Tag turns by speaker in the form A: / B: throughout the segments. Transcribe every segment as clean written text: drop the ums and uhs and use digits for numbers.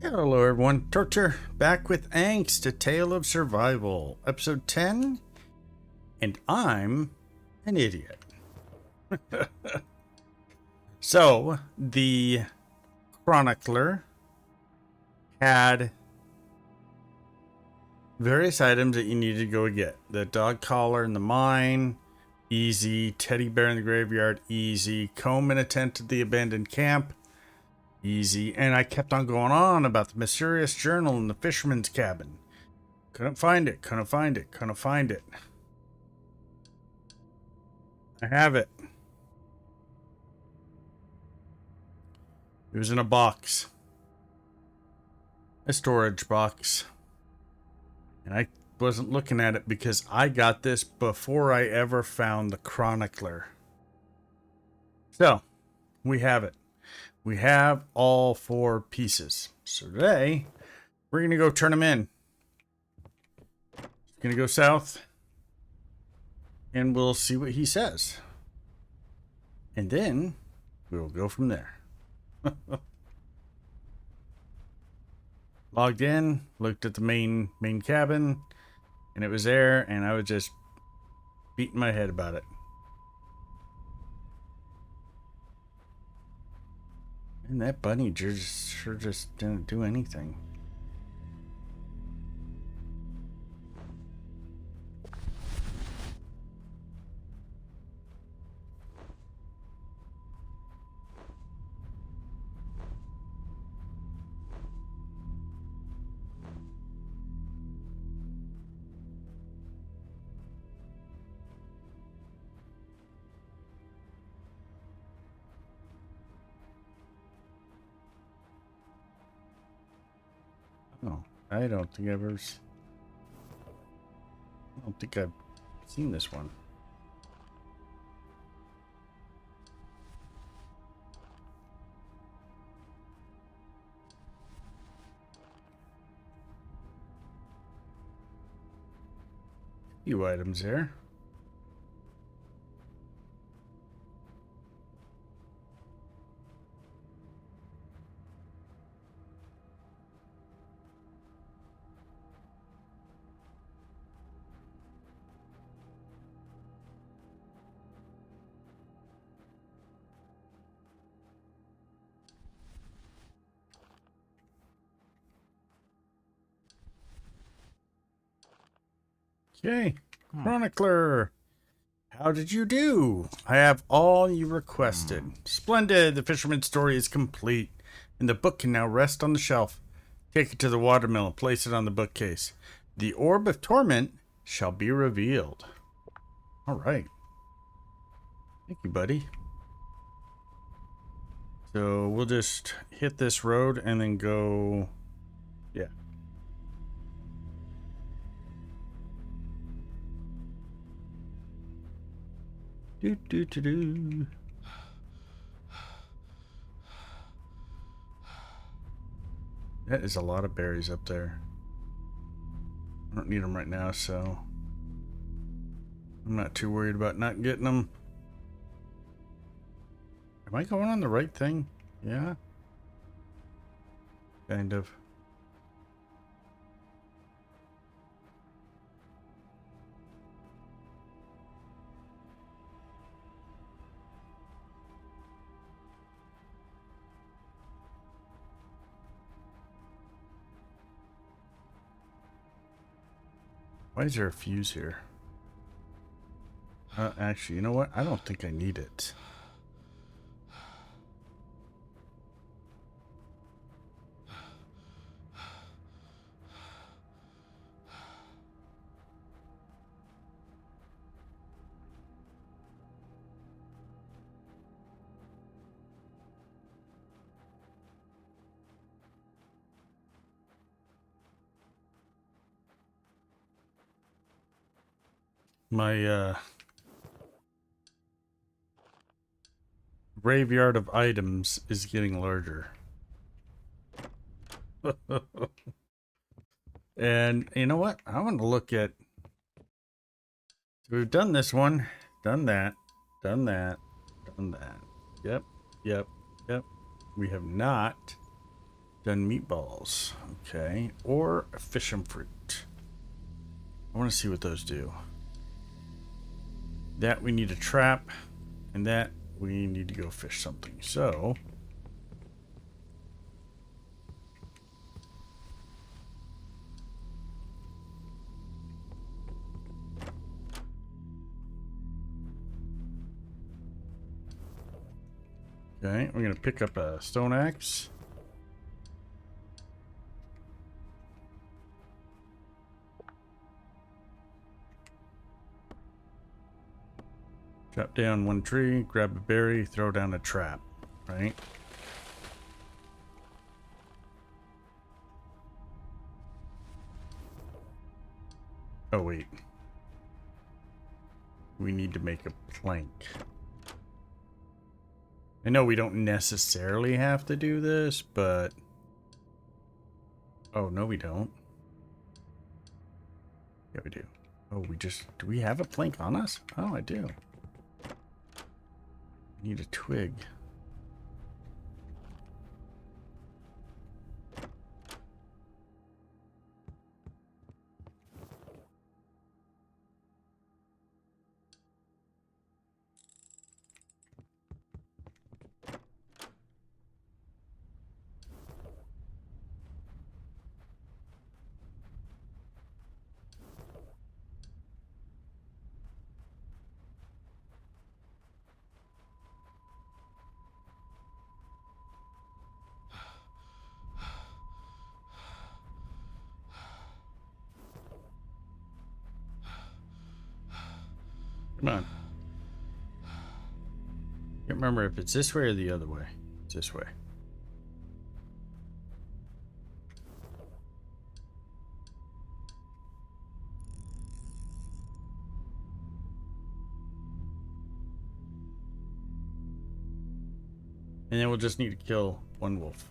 A: Hello everyone, Torture back with Angst, A Tale of Survival, episode 10, and I'm an idiot. So, the chronicler had various items that you needed to go get. The dog collar in the mine, easy. Teddy bear in the graveyard, easy. Comb in a tent at the abandoned camp, easy. And I kept on going on about the mysterious journal in the fisherman's cabin. Couldn't find it, couldn't find it, couldn't find it. I have it. It was in a box. A storage box. And I wasn't looking at it because I got this before I ever found the chronicler. So, we have it. We have all 4 pieces. So today, we're going to go turn them in. Going to go south. And we'll see what he says. And then, we'll go from there. Logged in, looked at the main cabin, and it was there, and I was just beating my head about it. And that bunny sure just didn't do anything. Oh, I don't think I've seen this one. A few items there. Okay, chronicler. How did you do? I have all you requested. Splendid. The fisherman's story is complete, and the book can now rest on the shelf. Take it to the watermill and place it on the bookcase. The orb of torment shall be revealed. All right. Thank you, buddy. So we'll just hit this road and then go. Yeah. Do. That is a lot of berries up there. I don't need them right now, so I'm not too worried about not getting them. Am I going on the right thing? Yeah. Kind of. Why is there a fuse here? Actually, you know what? I don't think I need it. My graveyard of items is getting larger. And you know what? I want to look at. We've done this one, done that, done that. Yep. We have not Done meatballs. Okay. Or a fish and fruit. I want to see what those do. That we need a trap. And that we need to go fish something. So... Okay, we're going to pick up a stone axe. Chop down one tree, grab a berry, throw down a trap, right? Oh, wait. We need to make a plank. I know we don't necessarily have to do this, but... Oh, no we don't. Yeah, we do. Oh, we just... Do we have a plank on us? Oh, I do. Need a twig. Come on. Can't remember if it's this way or the other way. It's this way. And then we'll just need to kill one wolf.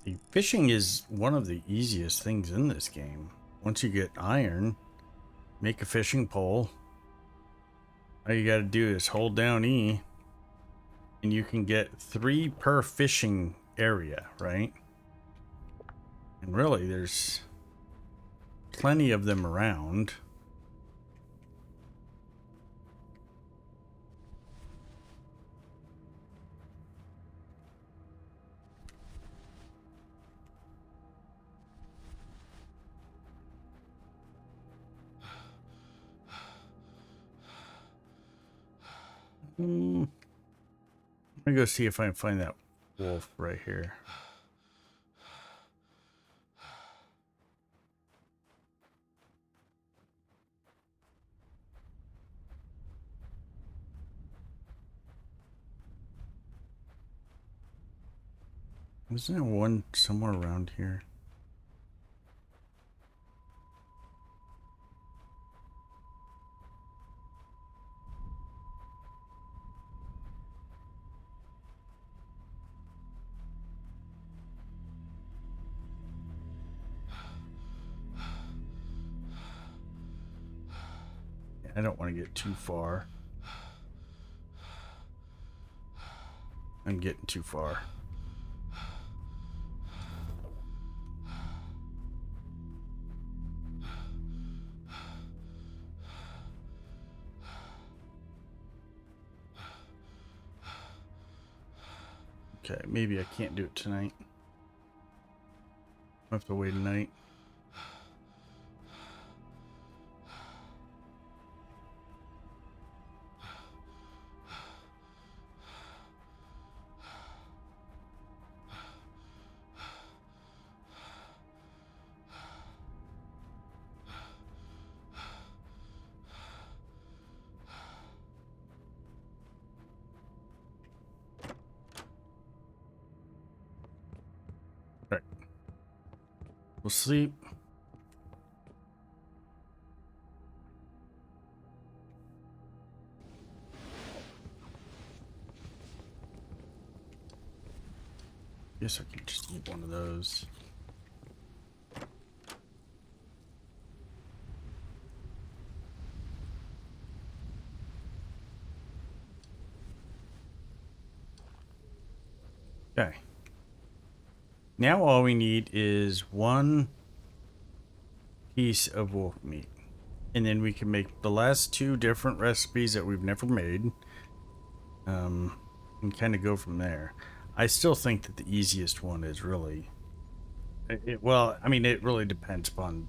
A: The fishing is one of the easiest things in this game. Once you get iron, make a fishing pole. All you gotta do is hold down E, and you can get 3 per fishing area, right? And really, there's plenty of them around. I'm gonna go see if I can find that wolf right here. Wasn't there one somewhere around here? I don't want to get too far. I'm getting too far. Okay, maybe I can't do it tonight. I'll have to wait a night. Right. We'll sleep. Guess I can just eat one of those. Okay. Now all we need is one piece of wolf meat. And then we can make the last two different recipes that we've never made. And kind of go from there. I still think that the easiest one is really... well, I mean, it really depends upon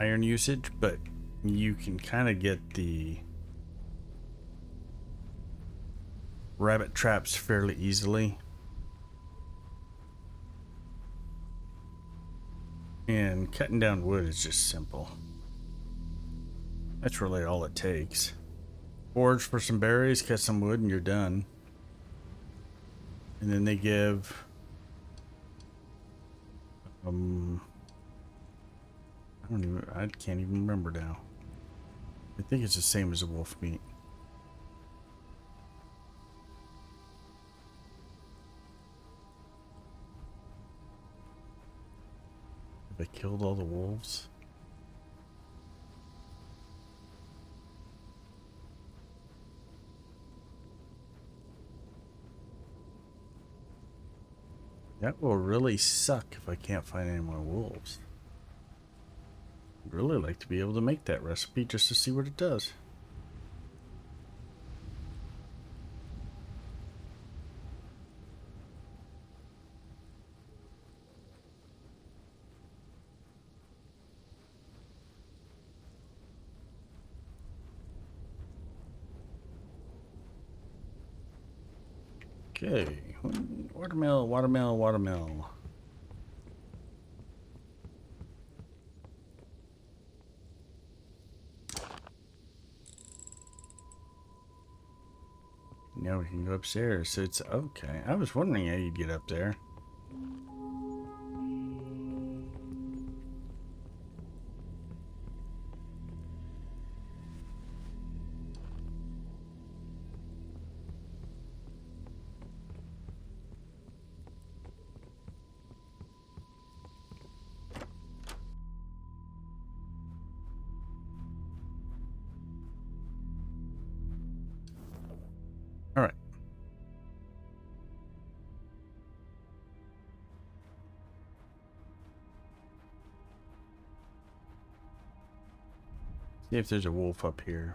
A: iron usage, but you can kind of get the rabbit traps fairly easily. And cutting down wood is just simple. That's really all it takes. Forage for some berries, cut some wood, and you're done. And then they give... I can't even remember now. I think it's the same as a wolf meat. Have I killed all the wolves? That will really suck if I can't find any more wolves. I'd really like to be able to make that recipe just to see what it does. Okay, watermill, watermill, watermill. Now we can go upstairs. So it's okay. I was wondering how you'd get up there. All right. See if there's a wolf up here.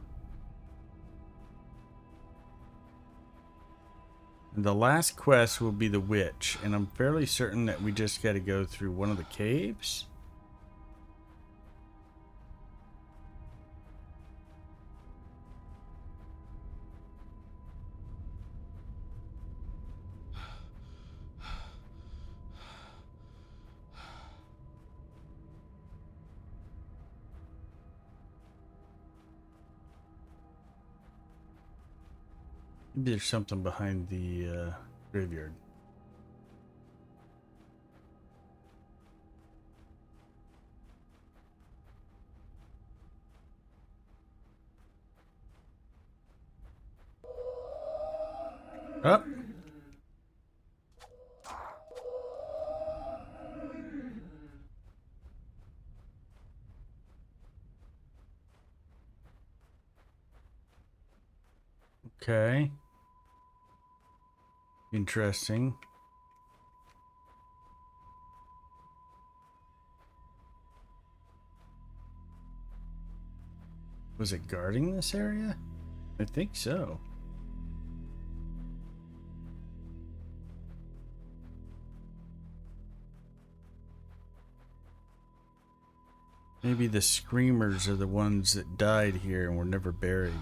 A: The last quest will be the witch, and I'm fairly certain that we just got to go through one of the caves. Maybe there's something behind the graveyard. Up. Okay. Interesting. Was it guarding this area? I think so. Maybe the screamers are the ones that died here and were never buried.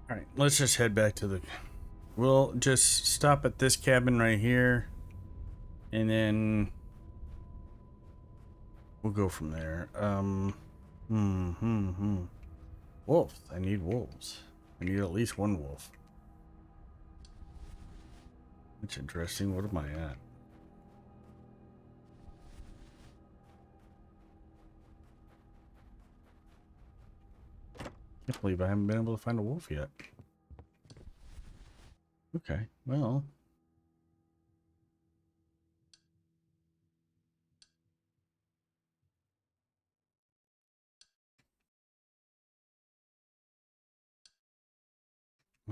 A: Alright, let's just head back to the... We'll just stop at this cabin right here. And then... we'll go from there. Wolves. I need wolves. I need at least one wolf. That's interesting. What am I at? Can't believe I haven't been able to find a wolf yet. Okay, well.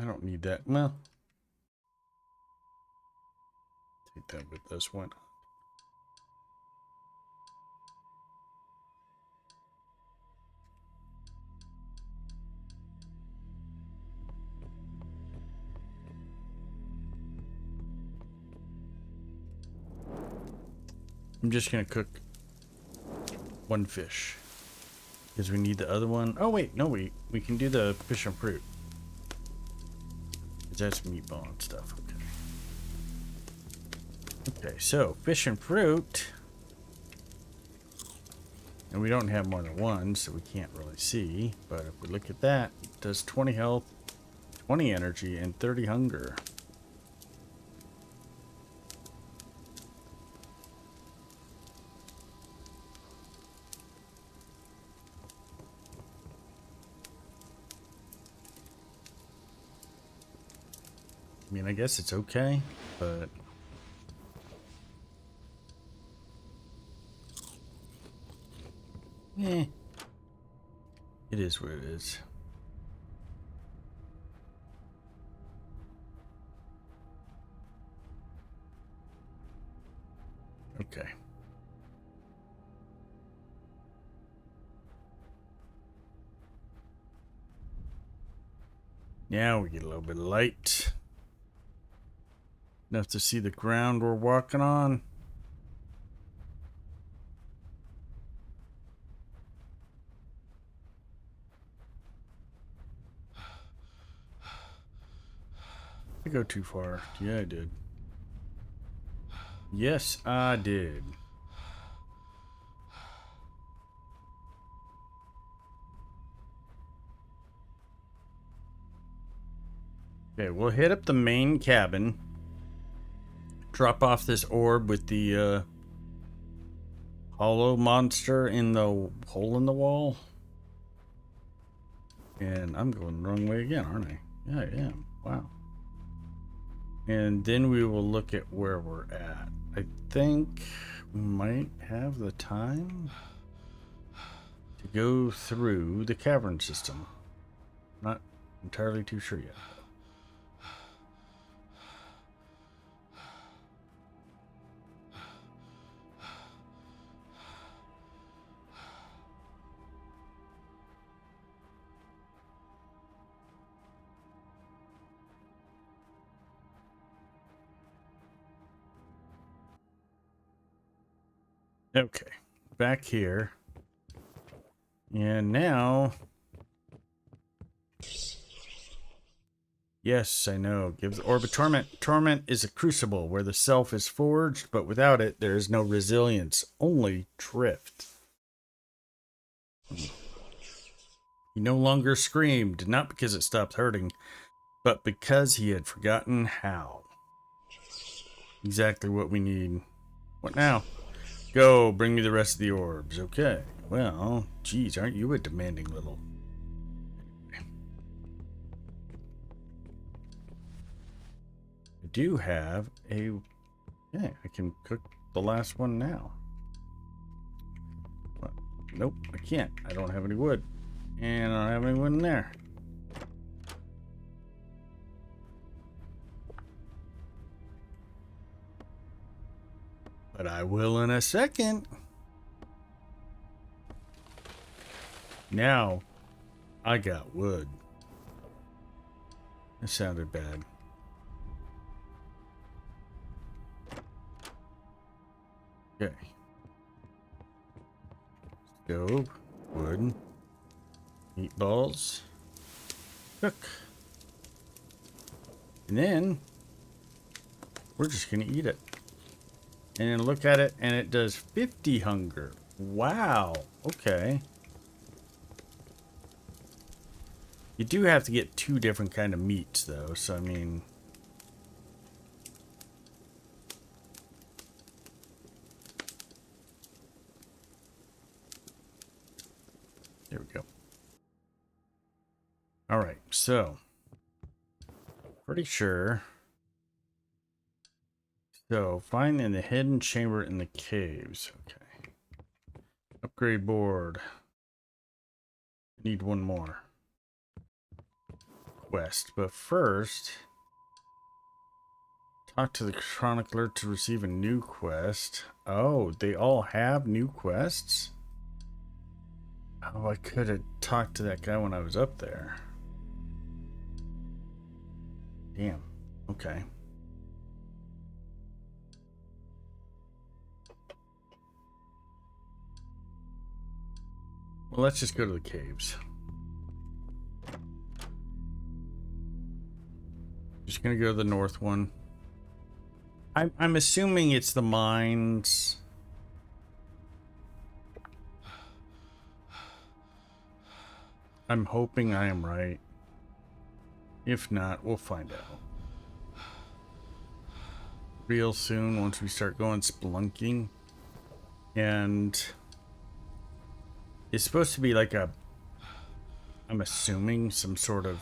A: I don't need that. Well, take that with this one. I'm just gonna cook one fish because we need the other one. Oh wait, no, we can do the fish and fruit. That's meatball and stuff. Okay. Okay, so fish and fruit, and we don't have more than one, so we can't really see. But if we look at that, it does 20 health, 20 energy, and 30 hunger. I mean, I guess it's okay, but it is what it is. Okay. Now we get a little bit of light. Enough to see the ground we're walking on. I go too far. Yeah, I did. Yes, I did. Okay, we'll hit up the main cabin. Drop off this orb with the hollow monster in the hole in the wall. And I'm going the wrong way again, aren't I? Yeah, I am. Wow. And then we will look at where we're at. I think we might have the time to go through the cavern system. Not entirely too sure yet. Okay, back here. And now... Yes, I know. Give the orb a torment. Torment is a crucible where the self is forged, but without it, there is no resilience, only drift. He no longer screamed, not because it stopped hurting, but because he had forgotten how. Exactly what we need. What now? Go, bring me the rest of the orbs. Okay. Well, geez, aren't you a demanding little... I do have a... Yeah, I can cook the last one now. What? Nope, I can't. I don't have any wood. And I don't have any wood in there. But I will in a second. Now, I got wood. That sounded bad. Okay. Stove, wood, meatballs, cook. And then, we're just gonna eat it. And then look at it, and it does 50 hunger. Wow. Okay. You do have to get two different kind of meats, though. So, I mean... There we go. All right, so pretty sure. So find in the hidden chamber in the caves. Okay. Upgrade board. Need one more quest, but first, talk to the chronicler to receive a new quest. Oh, they all have new quests? Oh, I could have talked to that guy when I was up there. Damn. Okay. Well, let's just go to the caves. Just gonna go to the north one. I'm assuming it's the mines. I'm hoping I am right. If not, we'll find out. Real soon once we start going spelunking. And it's supposed to be like a, I'm assuming some sort of,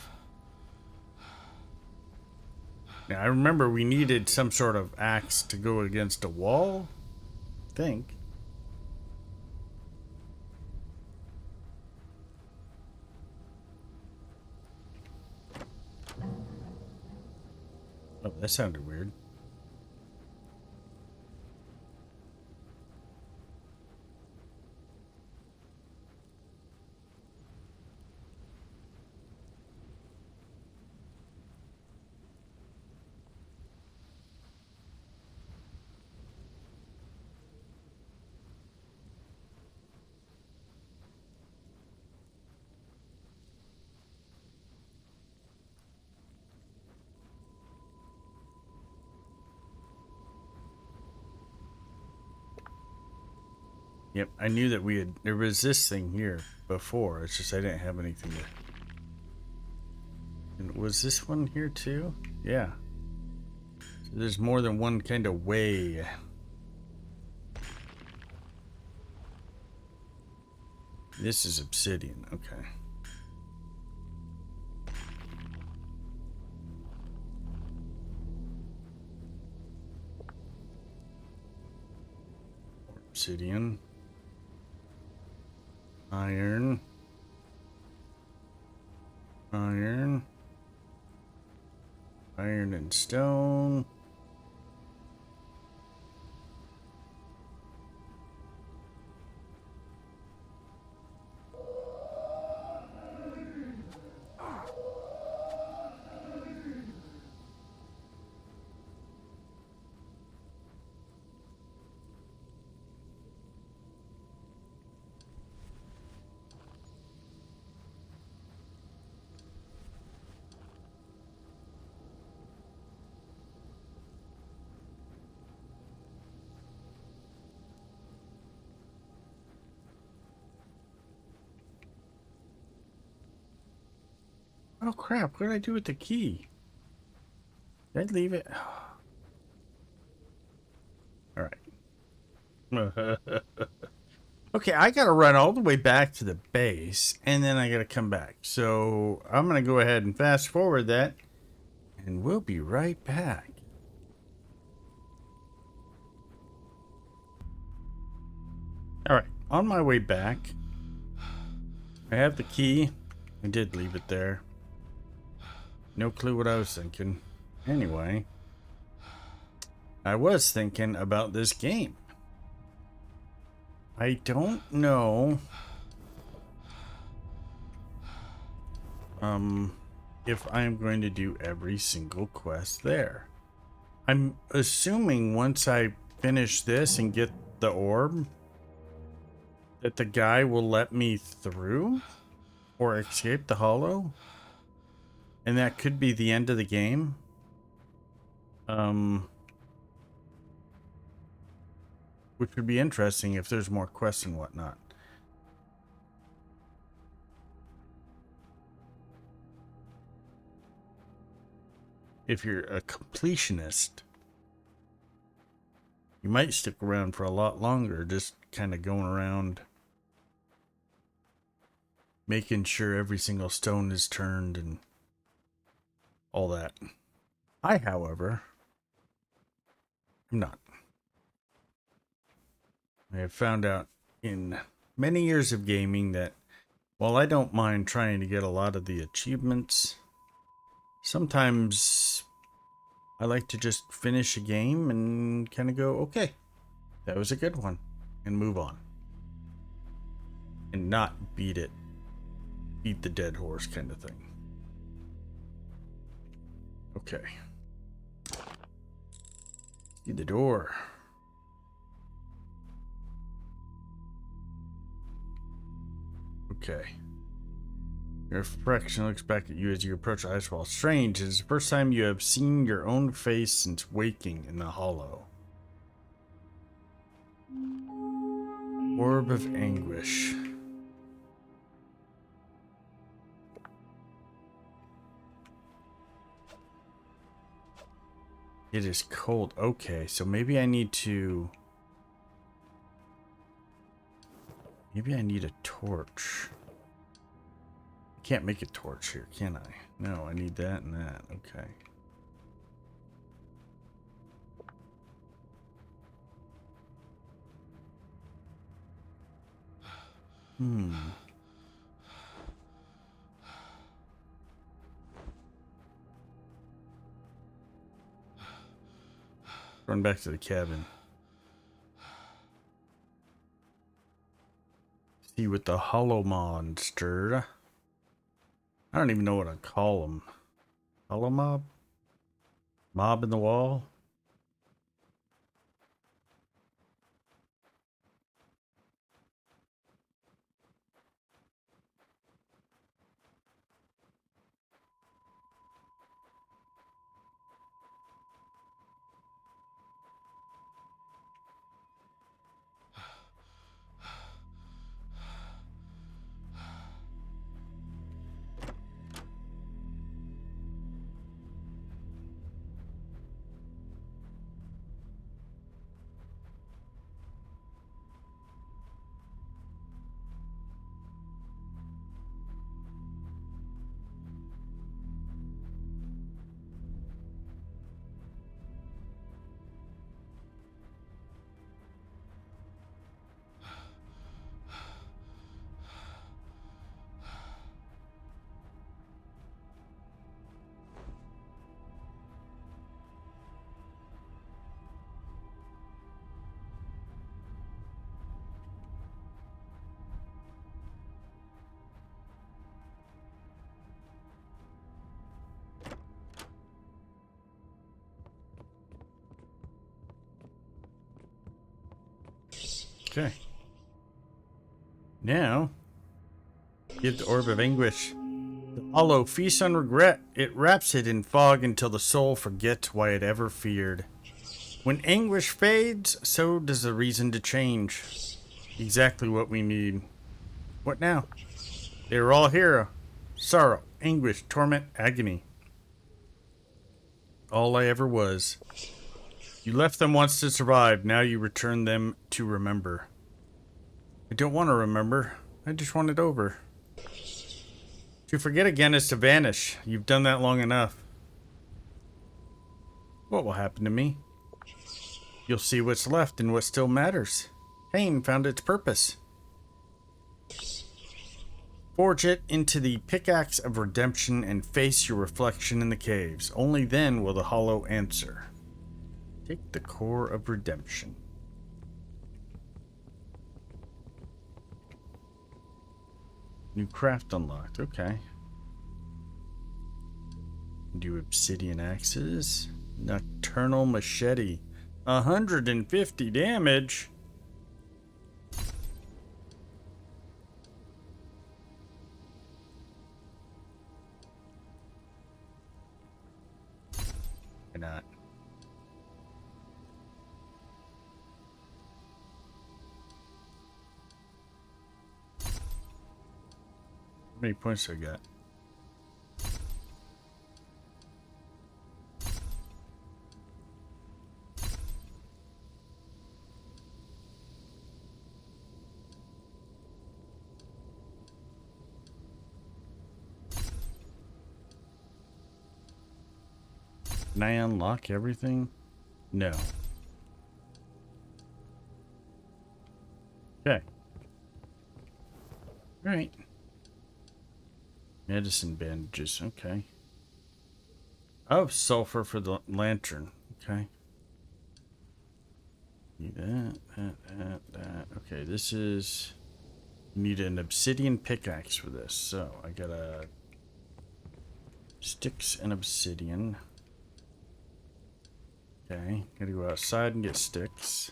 A: now I remember we needed some sort of axe to go against a wall, I think. Oh, that sounded weird. Yep, I knew that we had, there was this thing here before, it's just I didn't have anything to... And was this one here too? Yeah. So there's more than one kind of way. This is obsidian, okay. Obsidian. Iron. Iron. Iron and stone. Oh crap, what did I do with the key? Did I leave it? Alright. Okay, I gotta run all the way back to the base, and then I gotta come back. So I'm gonna go ahead and fast forward that, and we'll be right back. Alright, on my way back, I have the key. I did leave it there. No clue what I was thinking. Anyway, I was thinking about this game. I don't know if I'm going to do every single quest there. I'm assuming once I finish this and get the orb that the guy will let me through or escape the hollow. And that could be the end of the game. Which would be interesting if there's more quests and whatnot. If you're a completionist, you might stick around for a lot longer, just kind of going around making sure every single stone is turned and all that. I, however, am not. I have found out in many years of gaming that while I don't mind trying to get a lot of the achievements, sometimes I like to just finish a game and kind of go, okay, that was a good one, and move on. And not beat the dead horse kind of thing. Okay. See the door. Okay. Your reflection looks back at you as you approach the ice wall. Strange, it is the first time you have seen your own face since waking in the hollow. Orb of anguish. It is cold. Okay, so maybe I need to... Maybe I need a torch. I can't make a torch here, can I? No, I need that and that. Okay. Run back to the cabin. See what the hollow monster. I don't even know what I call them. Hollow mob? Mob in the wall? Okay. Now, give the orb of anguish. The hollow feasts on regret. It wraps it in fog until the soul forgets why it ever feared. When anguish fades, so does the reason to change. Exactly what we need. What now? They were all here. Sorrow, anguish, torment, agony. All I ever was. You left them once to survive. Now you return them to remember. I don't want to remember. I just want it over. To forget again is to vanish. You've done that long enough. What will happen to me? You'll see what's left and what still matters. Pain found its purpose. Forge it into the pickaxe of redemption and face your reflection in the caves. Only then will the hollow answer. Take the core of redemption. New craft unlocked. Okay. Do obsidian axes. Nocturnal machete. 150 damage. Why not? How many points do I got? Can I unlock everything? No. Okay. Alright. Medicine bandages. Okay. Oh, sulfur for the lantern. Okay. Need that. Okay, this is... You need an obsidian pickaxe for this. So, I got a... Sticks and obsidian. Okay. Gotta go outside and get sticks.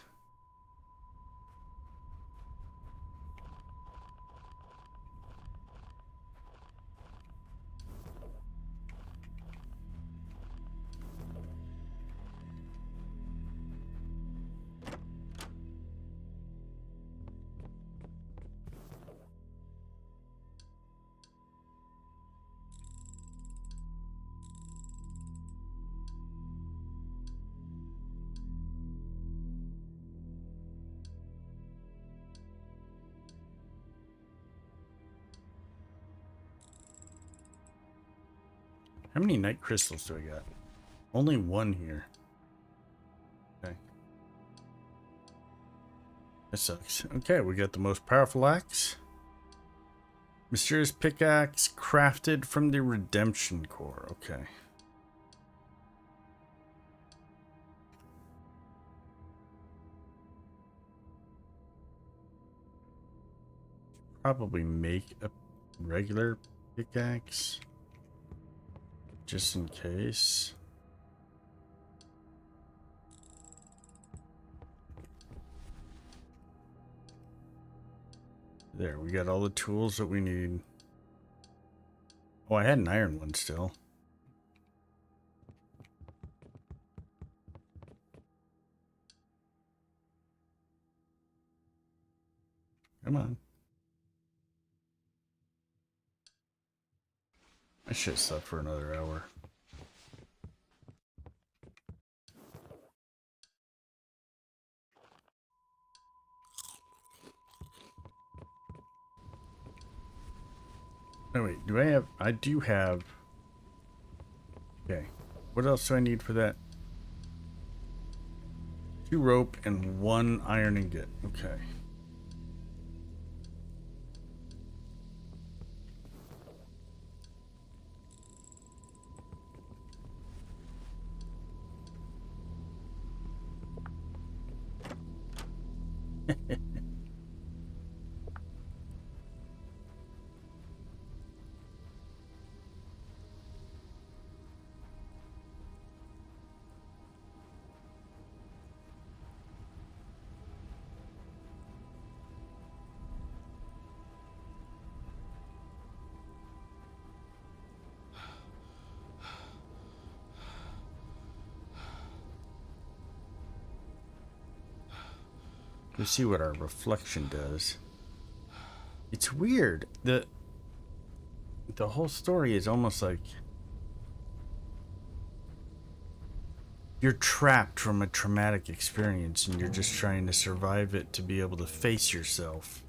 A: How many night crystals do I got? Only one here. Okay. That sucks. Okay, we got the most powerful axe. Mysterious pickaxe crafted from the redemption core. Okay. Probably make a regular pickaxe. Just in case. There, we got all the tools that we need. Oh, I had an iron one still. Come on. I should have slept for another hour. Oh wait, do I have... I do have... Okay. What else do I need for that? 2 rope and 1 iron ingot. Okay. Let's see what our reflection does. It's weird. The whole story is almost like you're trapped from a traumatic experience and you're just trying to survive it to be able to face yourself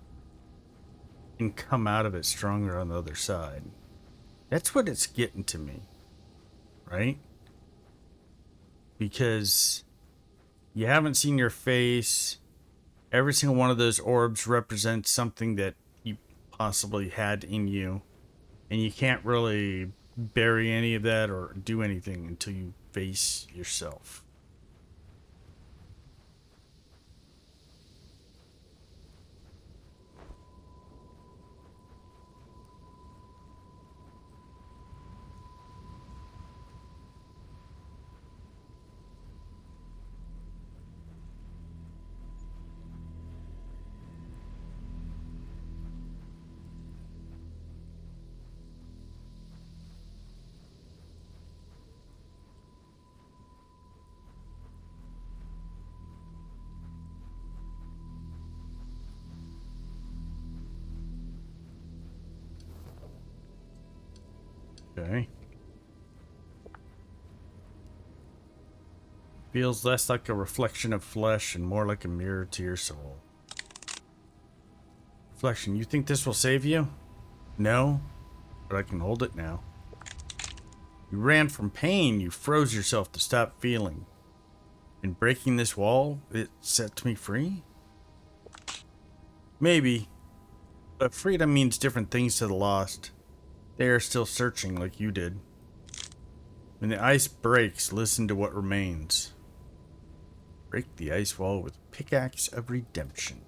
A: and come out of it stronger on the other side. That's what it's getting to me, right? Because you haven't seen your face. Every single one of those orbs represents something that you possibly had in you. And you can't really bury any of that or do anything until you face yourself. Okay. Feels less like a reflection of flesh and more like a mirror to your soul. Reflection, you think this will save you? No, but I can hold it now. You ran from pain. You froze yourself to stop feeling. In breaking this wall, it sets me free? Maybe. But freedom means different things to the lost. They are still searching like you did. When the ice breaks, listen to what remains. Break the ice wall with pickaxe of redemption.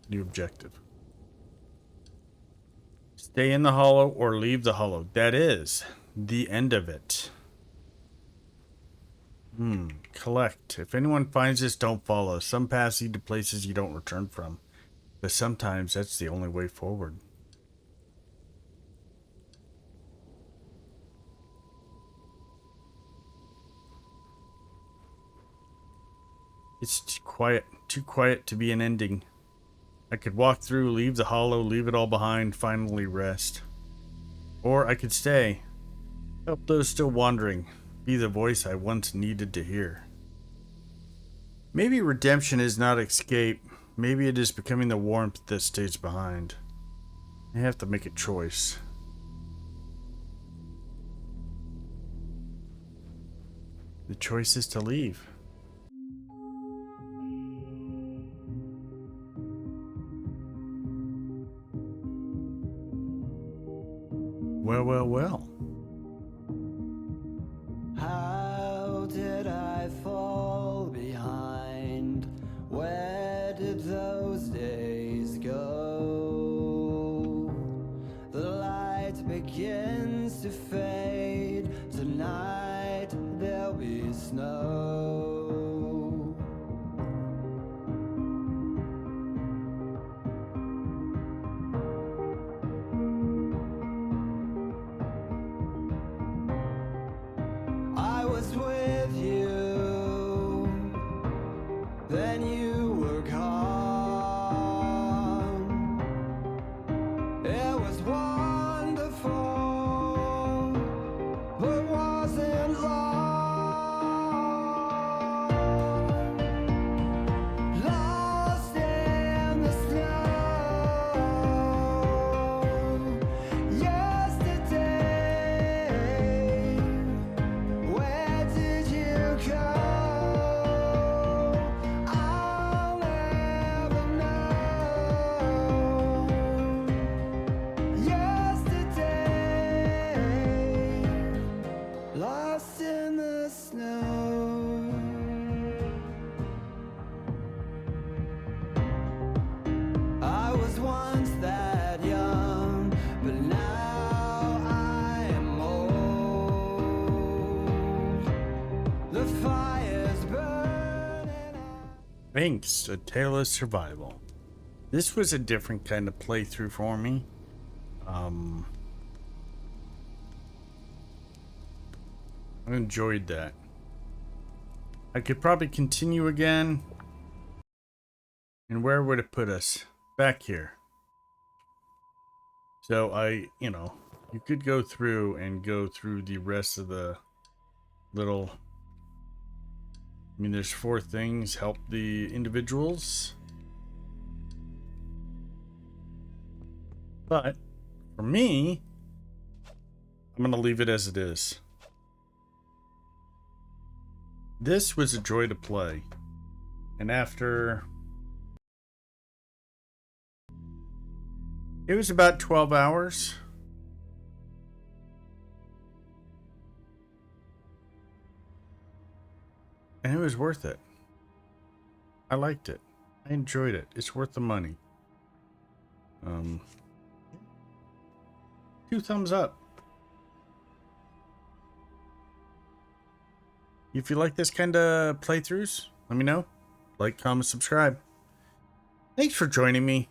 A: New objective. Stay in the hollow or leave the hollow. That is the end of it. Collect. If anyone finds this, don't follow. Some paths lead to places you don't return from. But sometimes that's the only way forward. It's too quiet to be an ending. I could walk through, leave the hollow, leave it all behind, finally rest. Or I could stay. Help those still wandering. Be the voice I once needed to hear. Maybe redemption is not escape. Maybe it is becoming the warmth that stays behind. I have to make a choice. The choice is to leave. Well.
B: How did I fall behind? Where did those days go? The light begins to fade. Tonight there'll be snow. I was with you, then you were gone. It was wonderful, but wasn't long. Lost in the snow. Yesterday, where did you go? I'll never know. Yesterday, lost in the snow. I was once that young, but now I am old. The fire's burning out.
A: Thanks, A Tale of Survival. This was a different kind of playthrough for me. I enjoyed that. I could probably continue again. And where would it put us? Back here. So you could go through the rest of the little... I mean, there's 4 things. Help the individuals. But for me, I'm going to leave it as it is. This was a joy to play. And after... It was about 12 hours. And it was worth it. I liked it. I enjoyed it. It's worth the money. 2 thumbs up. If you like this kind of playthroughs, let me know. Like, comment, subscribe. Thanks for joining me.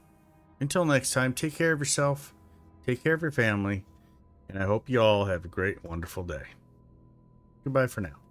A: Until next time, take care of yourself, take care of your family, and I hope you all have a great, wonderful day. Goodbye for now.